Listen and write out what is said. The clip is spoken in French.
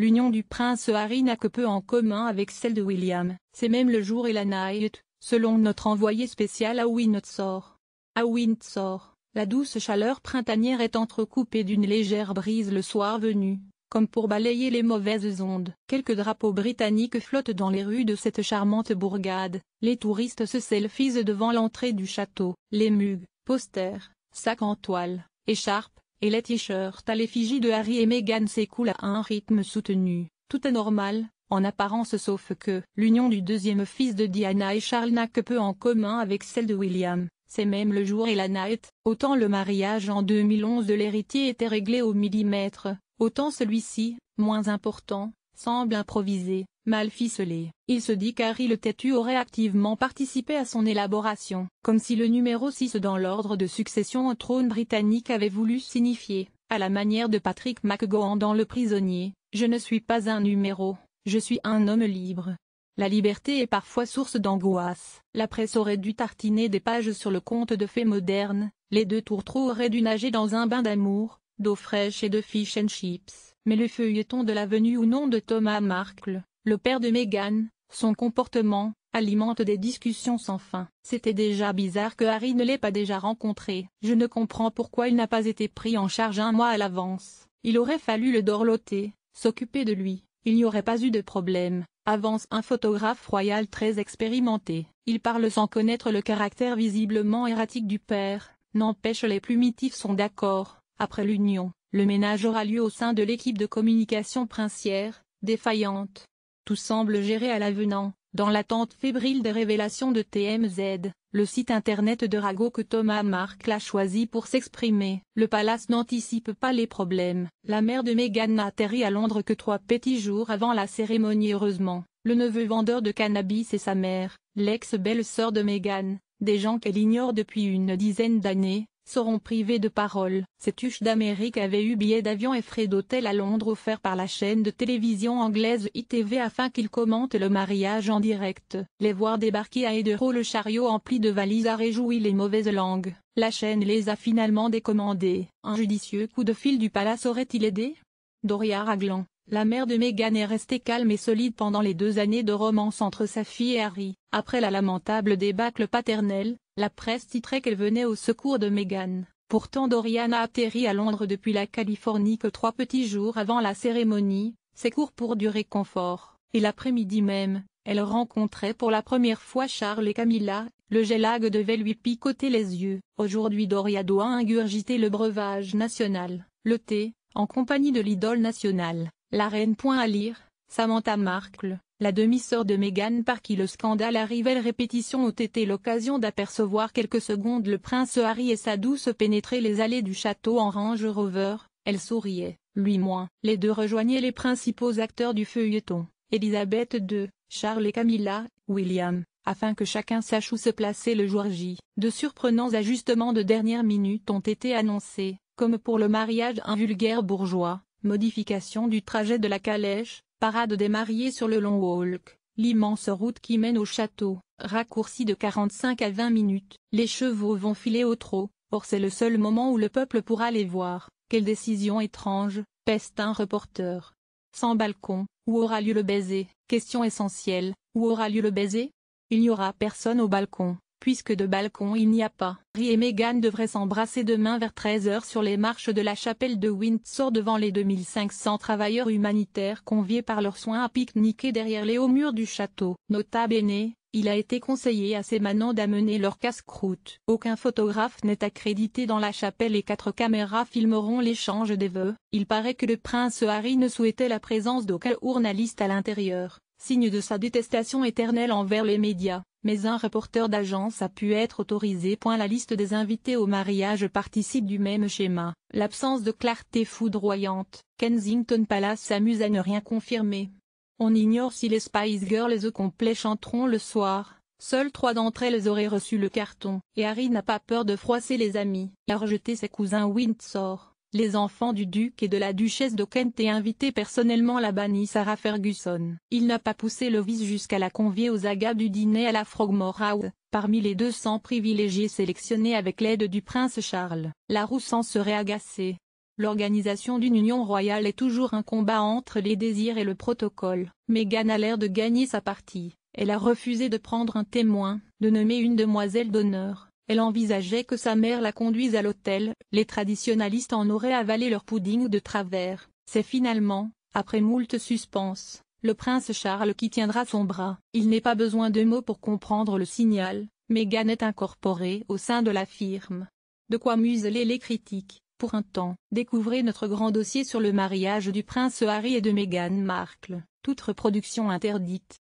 L'union du prince Harry n'a que peu en commun avec celle de William. C'est même le jour et la night, selon notre envoyé spécial à Windsor. À Windsor, la douce chaleur printanière est entrecoupée d'une légère brise le soir venu, comme pour balayer les mauvaises ondes. Quelques drapeaux britanniques flottent dans les rues de cette charmante bourgade. Les touristes se selfient devant l'entrée du château. Les mugs, posters, sacs en toile, écharpes, et les t-shirts à l'effigie de Harry et Meghan s'écoulent à un rythme soutenu. Tout est normal, en apparence, sauf que l'union du deuxième fils de Diana et Charles n'a que peu en commun avec celle de William. C'est même le jour et la night. Autant le mariage en 2011 de l'héritier était réglé au millimètre, autant celui-ci, moins important, semble improvisé, mal ficelé. Il se dit qu'Harry le têtu aurait activement participé à son élaboration, comme si le numéro 6 dans l'ordre de succession au trône britannique avait voulu signifier, à la manière de Patrick McGowan dans Le Prisonnier, « Je ne suis pas un numéro, je suis un homme libre ». La liberté est parfois source d'angoisse. La presse aurait dû tartiner des pages sur le conte de fées modernes, les deux tourtereaux auraient dû nager dans un bain d'amour, d'eau fraîche et de fish and chips. Mais le feuilleton de la venue ou non de Thomas Markle, le père de Meghan, son comportement, alimente des discussions sans fin. C'était déjà bizarre que Harry ne l'ait pas déjà rencontré. Je ne comprends pourquoi il n'a pas été pris en charge un mois à l'avance. Il aurait fallu le dorloter, s'occuper de lui, il n'y aurait pas eu de problème, avance un photographe royal très expérimenté. Il parle sans connaître le caractère visiblement erratique du père, n'empêche les plus mitifs sont d'accord. Après l'union, le ménage aura lieu au sein de l'équipe de communication princière, défaillante. Tout semble géré à l'avenant, dans l'attente fébrile des révélations de TMZ, le site internet de ragot que Thomas Markle a choisi pour s'exprimer. Le palace n'anticipe pas les problèmes. La mère de Meghan n'a atterri à Londres que 3 petits jours avant la cérémonie heureusement. Le neveu vendeur de cannabis et sa mère, l'ex-belle-sœur de Meghan, des gens qu'elle ignore depuis une dizaine d'années, seront privés de parole. Cette huche d'Amérique avait eu billet d'avion et frais d'hôtel à Londres offerts par la chaîne de télévision anglaise ITV afin qu'ils commentent le mariage en direct. Les voir débarquer à Heathrow le chariot empli de valises a réjoui les mauvaises langues. La chaîne les a finalement décommandés. Un judicieux coup de fil du palace aurait-il aidé? Doria Raglan, la mère de Meghan est restée calme et solide pendant les 2 années de romance entre sa fille et Harry. Après la lamentable débâcle paternelle, la presse titrait qu'elle venait au secours de Meghan. Pourtant Dorian a atterri à Londres depuis la Californie que 3 petits jours avant la cérémonie, c'est court pour du réconfort. Et l'après-midi même, elle rencontrait pour la première fois Charles et Camilla, le jet-lag devait lui picoter les yeux. Aujourd'hui Doria doit ingurgiter le breuvage national, le thé, en compagnie de l'idole nationale, la reine. À lire, Samantha Markle. La demi-sœur de Meghan par qui le scandale arrivait. Répétitions ont été l'occasion d'apercevoir quelques secondes le prince Harry et sa douce pénétrer les allées du château en Range Rover. Elle souriait, lui moins. Les deux rejoignaient les principaux acteurs du feuilleton, Elisabeth II, Charles et Camilla, William, afin que chacun sache où se placer le jour J. De surprenants ajustements de dernière minute ont été annoncés, comme pour le mariage d'un vulgaire bourgeois, modification du trajet de la calèche, parade des mariés sur le Long Walk, l'immense route qui mène au château, raccourci de 45 à 20 minutes. Les chevaux vont filer au trot, or c'est le seul moment où le peuple pourra les voir. Quelle décision étrange, peste un reporter. Sans balcon, où aura lieu le baiser? Question essentielle, où aura lieu le baiser? Il n'y aura personne au balcon, puisque de balcon il n'y a pas. Harry et Meghan devraient s'embrasser demain vers 13h sur les marches de la chapelle de Windsor devant les 2500 travailleurs humanitaires conviés par leurs soins à pique-niquer derrière les hauts murs du château. Nota bene, il a été conseillé à ces manants d'amener leur casse-croûte. Aucun photographe n'est accrédité dans la chapelle et 4 caméras filmeront l'échange des vœux. Il paraît que le prince Harry ne souhaitait la présence d'aucun journaliste à l'intérieur, signe de sa détestation éternelle envers les médias. Mais un reporter d'agence a pu être autorisé. La liste des invités au mariage participe du même schéma. L'absence de clarté foudroyante. Kensington Palace s'amuse à ne rien confirmer. On ignore si les Spice Girls au complet chanteront le soir. Seules 3 d'entre elles auraient reçu le carton. Et Harry n'a pas peur de froisser les amis. Il a rejeté ses cousins Windsor. Les enfants du duc et de la duchesse de Kent et invité personnellement la bannie Sarah Ferguson. Il n'a pas poussé le vice jusqu'à la convier aux agas du dîner à la Frogmore House, parmi les 200 privilégiés sélectionnés avec l'aide du prince Charles. La roue s'en serait agacée. L'organisation d'une union royale est toujours un combat entre les désirs et le protocole. Meghan a l'air de gagner sa partie. Elle a refusé de prendre un témoin, de nommer une demoiselle d'honneur. Elle envisageait que sa mère la conduise à l'hôtel. Les traditionalistes en auraient avalé leur pudding de travers. C'est finalement, après moult suspense, le prince Charles qui tiendra son bras. Il n'est pas besoin de mots pour comprendre le signal. Meghan est incorporée au sein de la firme. De quoi museler les critiques, pour un temps. Découvrez notre grand dossier sur le mariage du prince Harry et de Meghan Markle. Toute reproduction interdite.